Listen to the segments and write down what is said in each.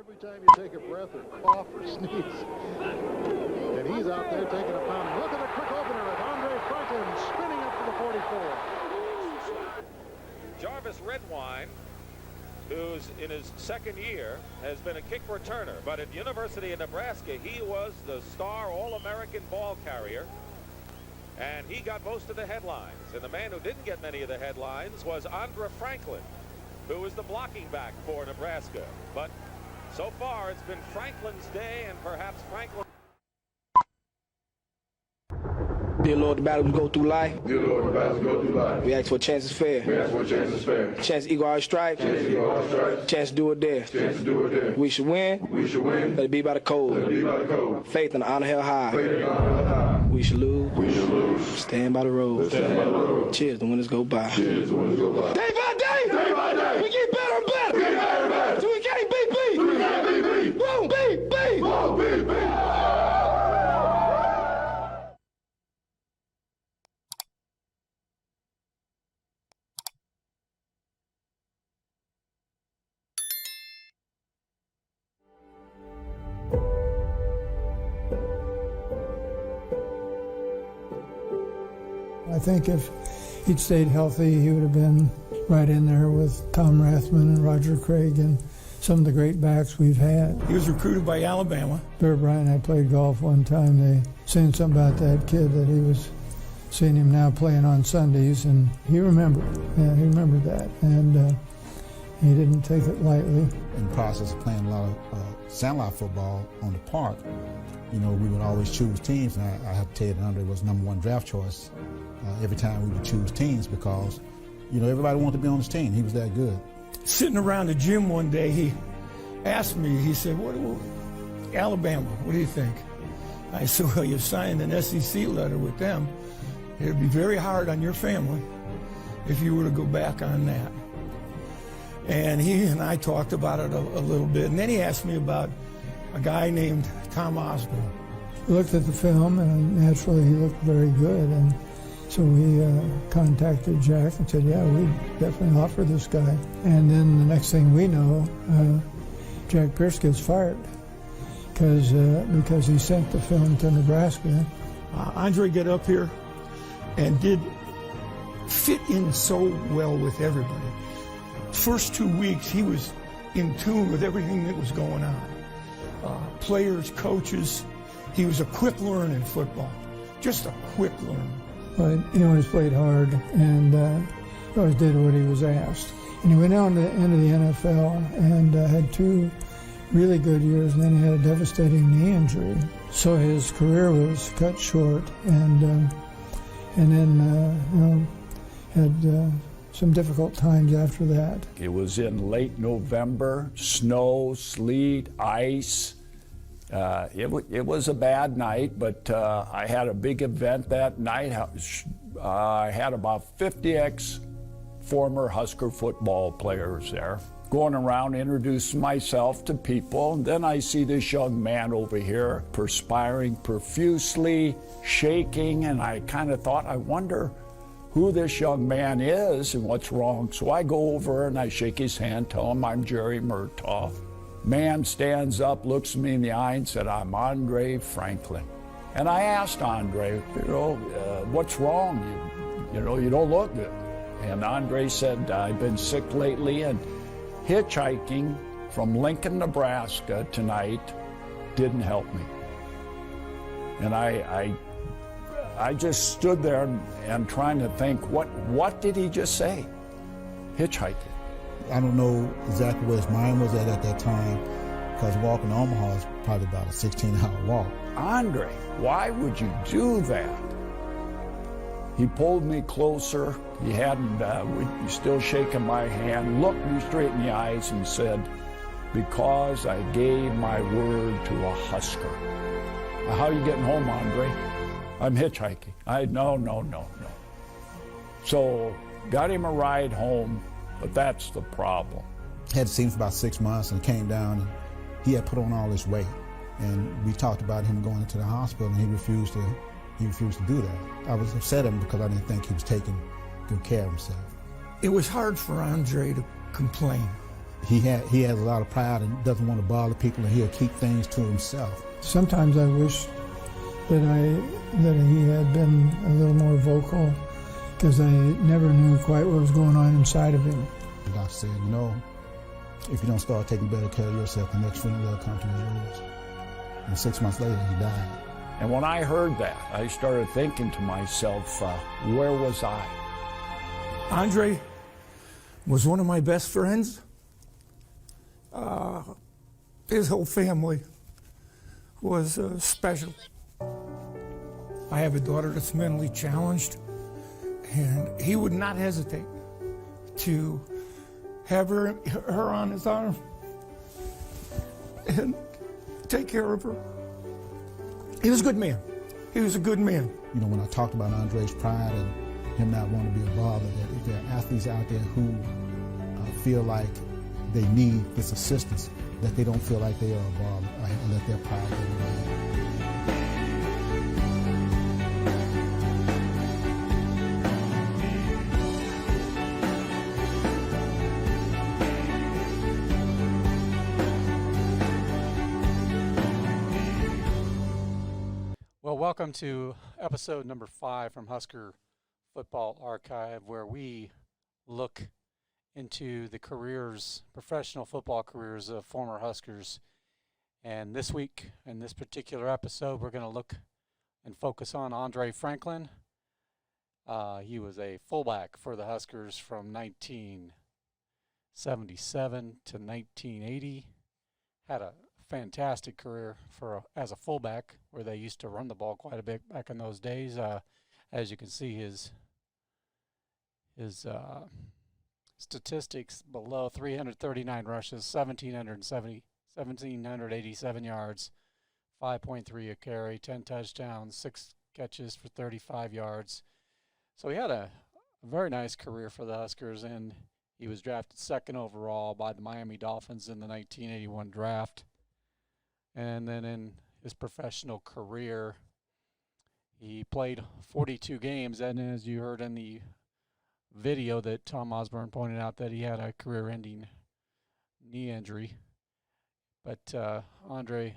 Every time you take a breath or cough or sneeze. And he's out there taking a pounding. Look at the quick opener of Andre Franklin spinning up to the 44. Jarvis Redwine, who's in his second year, has been a kick returner. But at University of Nebraska, he was the star All-American ball carrier. And he got most of the headlines. And the man who didn't get many of the headlines was Andra Franklin, who was the blocking back for Nebraska. But so far, it's been Franklin's day, and perhaps Franklin. Dear Lord, the battles go through life. Dear Lord, the battles go through life. We ask for a chance is fair. We ask for a chance is fair. Chance to equal our stripes. Chance to equal our stripes. Chance to do it there. Chance to do it there. We should win. We should win. Let it be by the code. Let it be by the code. Faith and honor held high. Faith and honor held high. We should lose. We should lose. Stand by the road. Stand by the road. Cheers, the winners go by. Cheers, the winners go by. Day by day. Day by day. We get better and better. We get better and better. So we can't beat beat. So we can't beat beat. Won't beat beat. Won't beat beat. I think if he'd stayed healthy, he would have been right in there with Tom Rathman and Roger Craig and some of the great backs we've had. He was recruited by Alabama. Bear Bryant and I played golf one time. They saying something about that kid that he was seeing him now playing on Sundays, and he remembered. Yeah, he remembered that, and he didn't take it lightly. In the process of playing a lot of sandlot football on the park, you know, we would always choose teams, and I have to tell you that Andre was #1 draft choice every time we would choose teams because, you know, everybody wanted to be on his team. He was that good. Sitting around the gym one day, he asked me, he said, Alabama, what do you think? I said, well, you signed an SEC letter with them. It would be very hard on your family if you were to go back on that. And he and I talked about it a little bit. And then he asked me about a guy named Tom Osborne. We looked at the film, and naturally he looked very good. And so we contacted Jack and said, yeah, we definitely offer this guy. And then the next thing we know, Jack Pierce gets fired because he sent the film to Nebraska. Andre got up here and did fit in so well with everybody. First 2 weeks, he was in tune with everything that was going on. Players, coaches, he was a quick learner in football, just a quick learner. But he always played hard, and he always did what he was asked. And he went on to the end of the NFL and had 2 really good years, and then he had a devastating knee injury. So his career was cut short, and then had some difficult times after that. It was in late November, snow, sleet, ice. It was a bad night, but I had a big event that night. I had about 50 ex-former Husker football players there. Going around, introducing myself to people, and then I see this young man over here perspiring profusely, shaking, and I kind of thought, I wonder who this young man is and what's wrong. So I go over and I shake his hand, tell him I'm Jerry Murtaugh. Man stands up, looks me in the eye and said, I'm Andre Franklin. And I asked Andre, what's wrong? You don't look good. And Andre said, I've been sick lately, and hitchhiking from Lincoln, Nebraska tonight didn't help me. And I just stood there and trying to think, what did he just say? Hitchhiking. I don't know exactly where his mind was at that time, because walking to Omaha is probably about a 16-hour walk. Andre, why would you do that? He pulled me closer. He hadn't, he's still shaking my hand, looked me straight in the eyes and said, because I gave my word to a Husker. How are you getting home, Andre? I'm hitchhiking. No. So got him a ride home, but that's the problem. Had to see him for about 6 months and came down, and he had put on all this weight. And we talked about him going into the hospital, and he refused to do that. I was upset at him because I didn't think he was taking good care of himself. It was hard for Andre to complain. he has a lot of pride and doesn't want to bother people, and he'll keep things to himself. Sometimes I wish that he had been a little more vocal, because I never knew quite what was going on inside of him. The doctor said, you know, if you don't start taking better care of yourself, the next funeral that'll come to is yours. And 6 months later, he died. And when I heard that, I started thinking to myself, where was I? Andre was one of my best friends. His whole family was special. I have a daughter that's mentally challenged, and he would not hesitate to have her on his arm and take care of her. He was a good man. He was a good man. You know, when I talked about Andre's pride and him not wanting to be a bother, that if there are athletes out there who feel like they need this assistance, that they don't feel like they are a bother, and let their pride get away. Well, welcome to episode number 5 from Husker Football Archive, where we look into the careers, professional football careers of former Huskers. And this week, in this particular episode, we're going to look and focus on Andre Franklin. He was a fullback for the Huskers from 1977 to 1980. Had a fantastic career as a fullback, where they used to run the ball quite a bit back in those days. As you can see, his statistics below: 339 rushes, 1,787 yards, 5.3 a carry, 10 touchdowns, 6 catches for 35 yards. So he had a very nice career for the Huskers, and he was drafted 2nd overall by the Miami Dolphins in the 1981 draft. And then in his professional career, he played 42 games, and as you heard in the video that Tom Osborne pointed out, that he had a career-ending knee injury. But Andre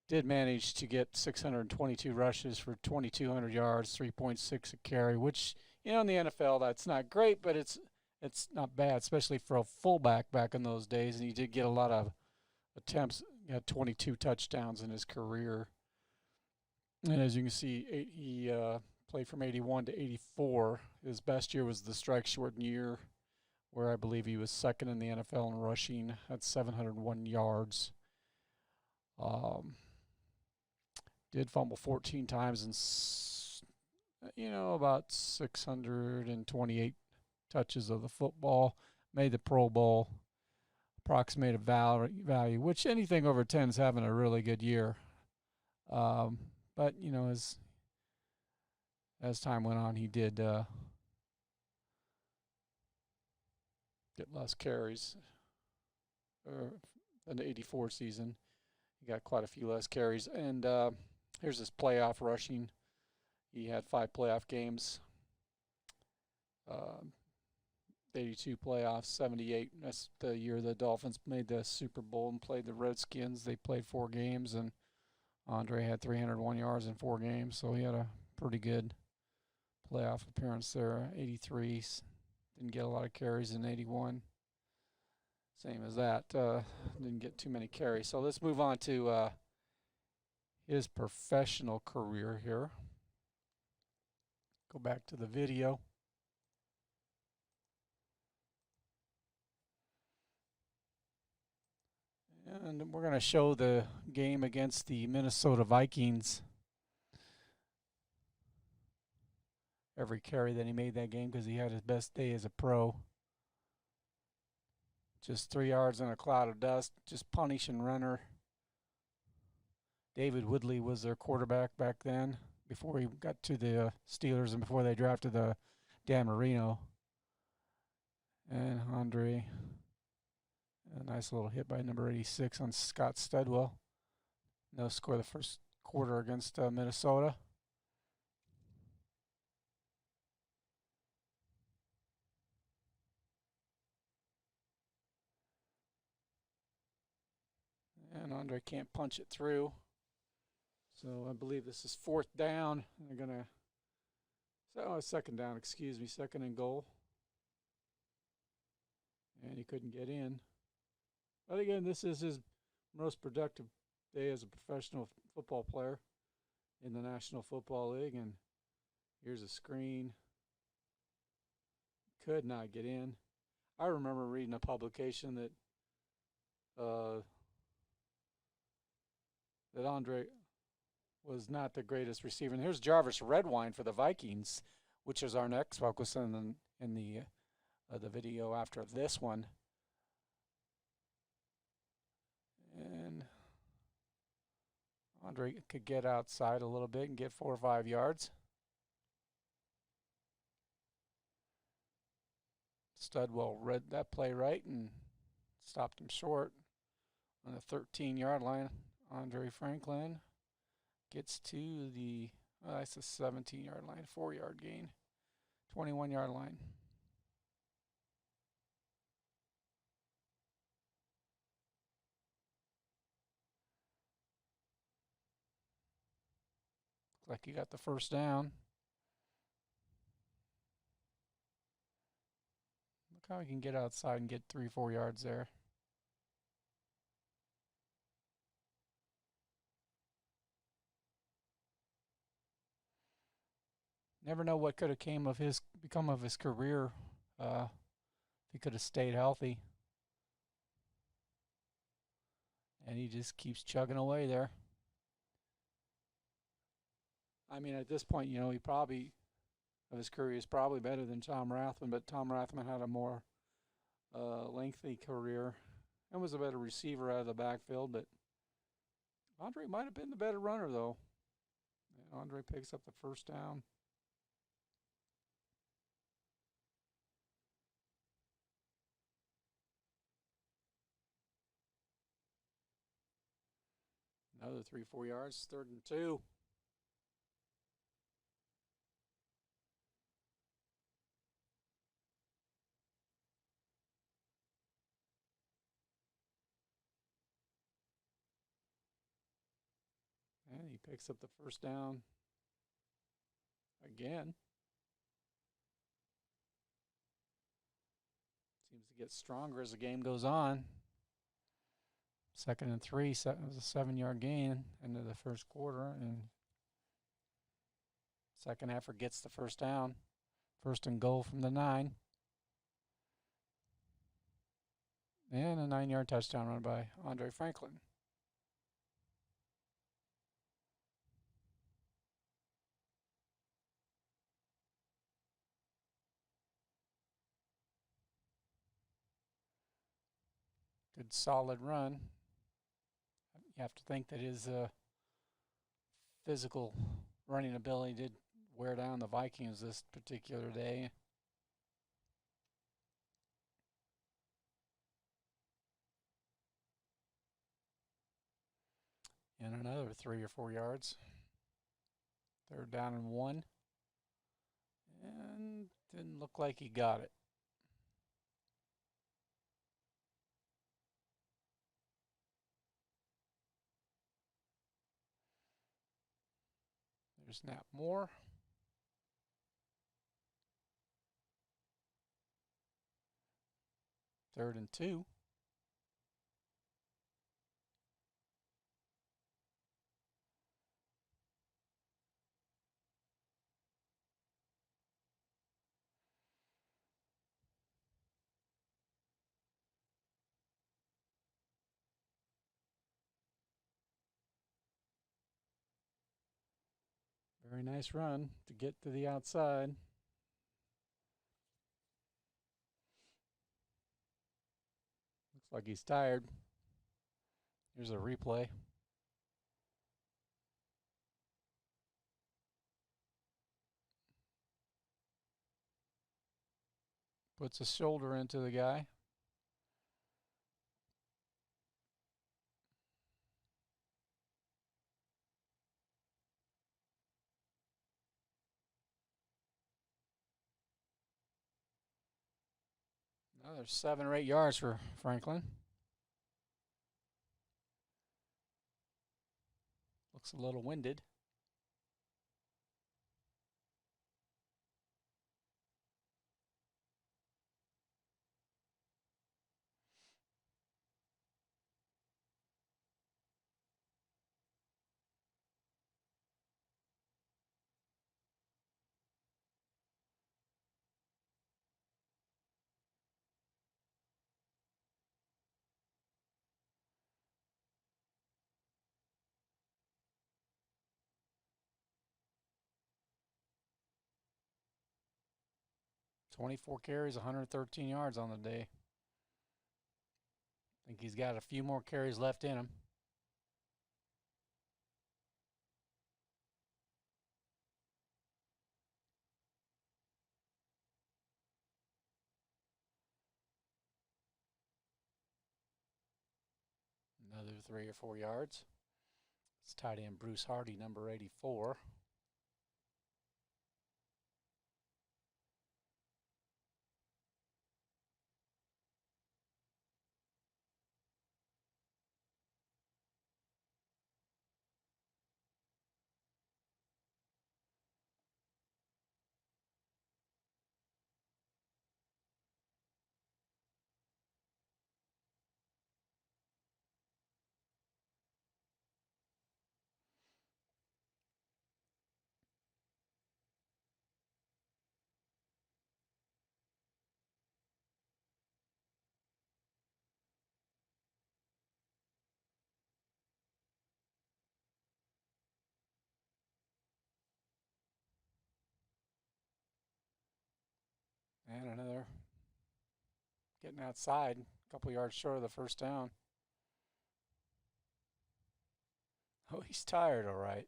did manage to get 622 rushes for 2,200 yards, 3.6 a carry, which, you know, in the NFL, that's not great, but it's not bad, especially for a fullback back in those days. And he did get a lot of attempts. He had 22 touchdowns in his career. And as you can see, he played from 81 to 84. His best year was the strike-shortened year, where I believe he was 2nd in the NFL in rushing at 701 yards. Did fumble 14 times and, about 628 touches of the football. Made the Pro Bowl. Approximated value, which anything over 10 is having a really good year. But, as time went on, he did get less carries. In the 84 season, he got quite a few less carries. And here's his playoff rushing. He had 5 playoff games. 82 playoffs, 78. That's the year the Dolphins made the Super Bowl and played the Redskins. They played 4 games, and Andre had 301 yards in 4 games, so he had a pretty good playoff appearance there. 83, didn't get a lot of carries in 81. Same as that, didn't get too many carries. So let's move on to his professional career here. Go back to the video. And we're going to show the game against the Minnesota Vikings. Every carry that he made that game, because he had his best day as a pro. Just 3 yards in a cloud of dust, just punishing runner. David Woodley was their quarterback back then, before he got to the Steelers and before they drafted Dan Marino. And Andre, a nice little hit by number 86 on Scott Studwell. No score the first quarter against Minnesota. And Andre can't punch it through. So I believe this is 4th down. They're going to, second down, excuse me, 2nd and goal. And he couldn't get in. But again, this is his most productive day as a professional football player in the National Football League. And here's a screen. Could not get in. I remember reading a publication that that Andre was not the greatest receiver. And here's Jarvis Redwine for the Vikings, which is our next focus in the video after this one. And Andre could get outside a little bit and get 4 or 5 yards. Studwell read that play right and stopped him short on the 13-yard line. Andre Franklin gets to the, that's the 17-yard line, 4-yard gain, 21-yard line. Looks like he got the first down. Look how he can get outside and get 3-4 yards there. Never know what could have become of his career if he could have stayed healthy. And he just keeps chugging away there. I mean, at this point, you know, he probably, of his career, is probably better than Tom Rathman, but Tom Rathman had a more lengthy career and was a better receiver out of the backfield, but Andre might have been the better runner, though. And Andre picks up the first down. Another 3-4 yards, 3rd and 2. And he picks up the first down again. Seems to get stronger as the game goes on. 2nd and 3, it was a 7-yard gain into the first quarter, and second effort gets the first down. 1st and goal from the 9. And a 9-yard touchdown run by Andre Franklin. Good solid run. You have to think that his physical running ability did wear down the Vikings this particular day. And another 3 or 4 yards. 3rd down and 1. And didn't look like he got it. There's Nap Moore. Third and 2. Very nice run to get to the outside. Looks like he's tired. Here's a replay. Puts a shoulder into the guy. Another 7 or 8 yards for Franklin. Looks a little winded. "24 carries, 113 yards on the day. I think he's got a few more carries left in him. Another 3 or 4 yards. It's tight end Bruce Hardy, number 84. And another getting outside, a couple yards short of the first down. Oh, he's tired, all right.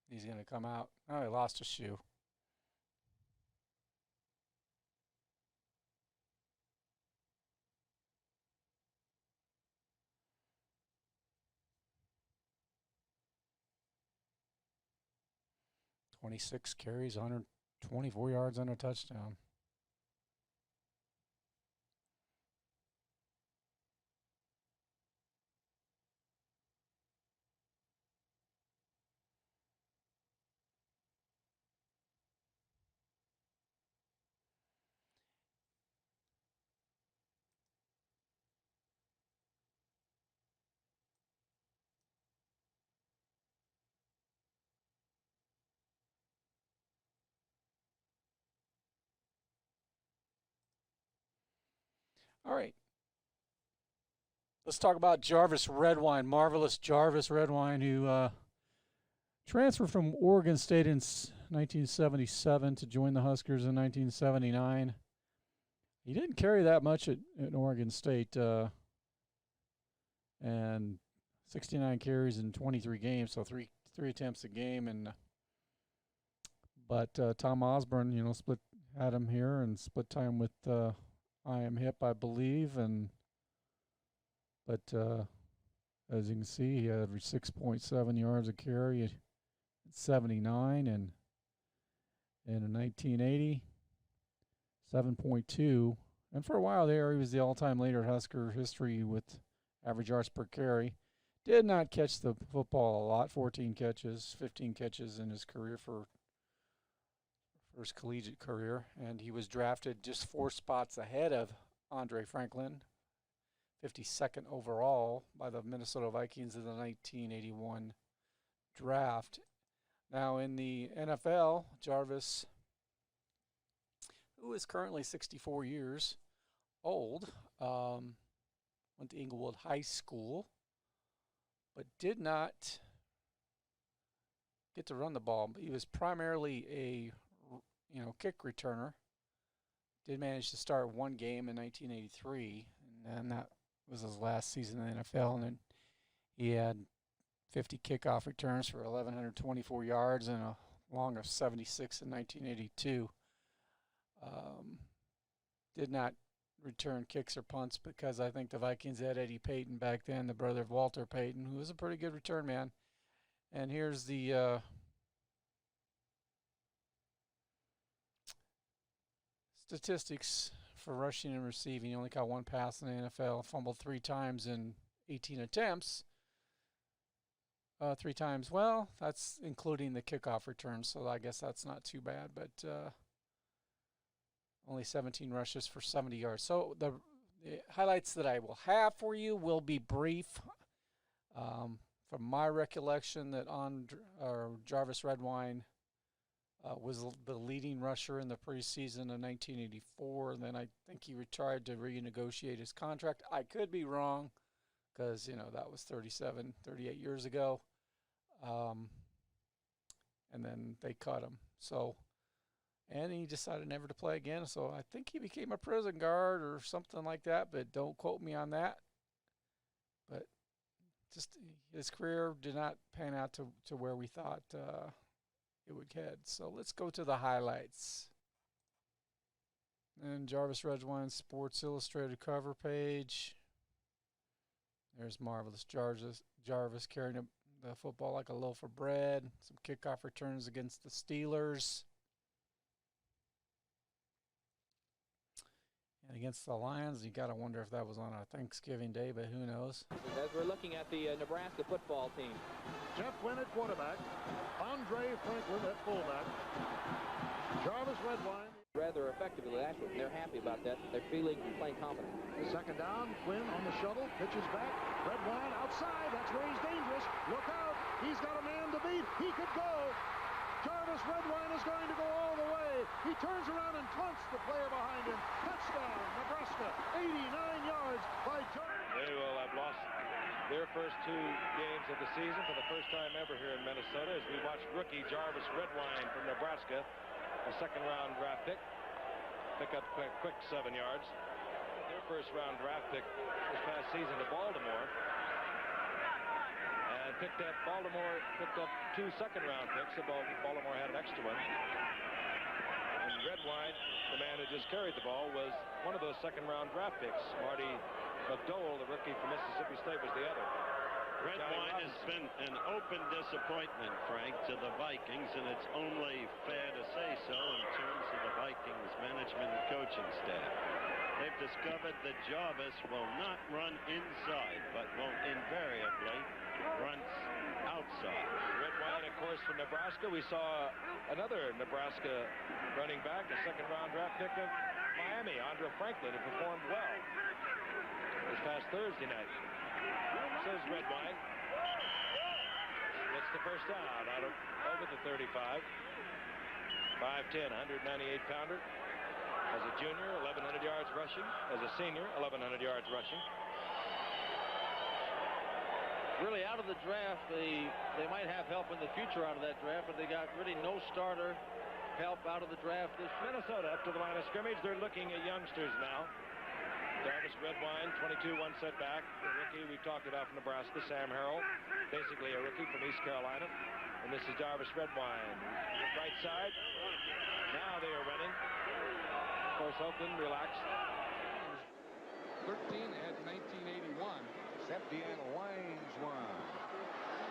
He's going to come out. Oh, he lost a shoe. "26 carries, 124 yards and a touchdown." All right. Let's talk about Jarvis Redwine, marvelous Jarvis Redwine, who transferred from Oregon State in 1977 to join the Huskers in 1979. He didn't carry that much at Oregon State, and 69 carries in 23 games, so three attempts a game. But Tom Osborne, had him here and split time with I Am Hip, I believe, but as you can see, he averaged 6.7 yards a carry at 79, and in 1980, 7.2. And for a while there, he was the all-time leader in Husker history with average yards per carry. Did not catch the football a lot, 14 catches, 15 catches in his career for his collegiate career. And he was drafted just 4 spots ahead of Andre Franklin, 52nd overall by the Minnesota Vikings in the 1981 draft. Now in the NFL, Jarvis, who is currently 64 years old, went to Inglewood High School, but did not get to run the ball. He was primarily a kick returner. Did manage to start one game in 1983, and then that was his last season in the NFL. And then he had 50 kickoff returns for 1,124 yards and a long of 76 in 1982. Did not return kicks or punts because I think the Vikings had Eddie Payton back then, the brother of Walter Payton, who was a pretty good return man. And here's the statistics for rushing and receiving. He only caught 1 pass in the NFL, fumbled 3 times in 18 attempts. 3 times. Well, that's including the kickoff return, so I guess that's not too bad. But only 17 rushes for 70 yards. So the highlights that I will have for you will be brief. From my recollection, that Jarvis Redwine was the leading rusher in the preseason of 1984, and then I think he retired to renegotiate his contract. I could be wrong because, that was 38 years ago. And then they cut him. And he decided never to play again, so I think he became a prison guard or something like that, but don't quote me on that. But just his career did not pan out to where we thought it would head. So let's go to the highlights. And Jarvis Redwine Sports Illustrated cover page. There's marvelous Jarvis carrying the football like a loaf of bread. Some kickoff returns against the Steelers. And against the Lions, you got to wonder if that was on a Thanksgiving day, but who knows. As we're looking at the Nebraska football team. Jeff Wynn at quarterback. Andre Franklin at fullback. Jarvis Redwine. Rather effectively, actually. They're happy about that. They're playing confident. Second down, Quinn on the shuttle, pitches back. Redwine outside. That's where he's dangerous. Look out. He's got a man to beat. He could go. Jarvis Redwine is going to go all the way. He turns around and taunts the player behind him. Touchdown, Nebraska. 89 yards by Jarvis. They will have lost their first 2 games of the season for the first time ever here in Minnesota as we watch rookie Jarvis Redwine from Nebraska, a second-round draft pick up quick 7 yards. Their first-round draft pick this past season to Baltimore. And picked up 2 second-round picks. So Baltimore had an extra one. And Redwine, the man who just carried the ball, was one of those second-round draft picks. Marty McDowell, the rookie from Mississippi State, was the other. Redwine has been an open disappointment, Frank, to the Vikings, and it's only fair to say so in terms of the Vikings management and coaching staff. They've discovered that Jarvis will not run inside, but will invariably run outside. Redwine, of course, from Nebraska. We saw another Nebraska running back, a second-round draft pick of Miami, Andra Franklin, who performed well this past Thursday night. Says Redwine. Gets the first down out of over the 35. 5'10", 198-pounder. As a junior, 1,100 yards rushing. As a senior, 1,100 yards rushing. Really, out of the draft, they might have help in the future out of that draft, but they got really no starter help out of the draft. This Minnesota up to the line of scrimmage. They're looking at youngsters now. Jarvis Redwine, 22, 1 setback. The rookie we talked about from Nebraska, Sam Harrell, basically a rookie from East Carolina. And this is Jarvis Redwine. Right side. Now they are running. Of course, Oakland relaxed. 13 at 1981. Septien lines one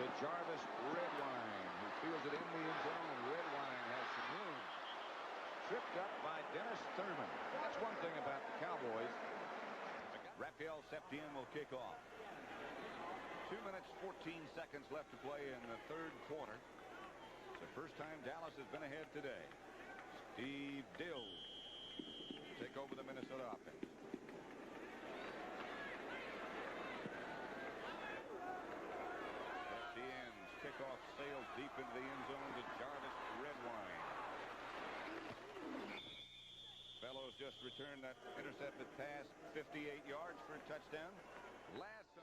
to Jarvis Redwine, who fields it in the end zone. Redwine has some room. Tripped up by Dennis Thurman. That's one thing about the Cowboys. Raphael Septien will kick off. 2 minutes, 14 seconds left to play in the third quarter. It's the first time Dallas has been ahead today. Steve Dill will take over the Minnesota offense. Septien's kickoff sails deep into the end zone to Jarvis Redwine. Fellows just returned that intercepted pass 58 yards for a touchdown. Last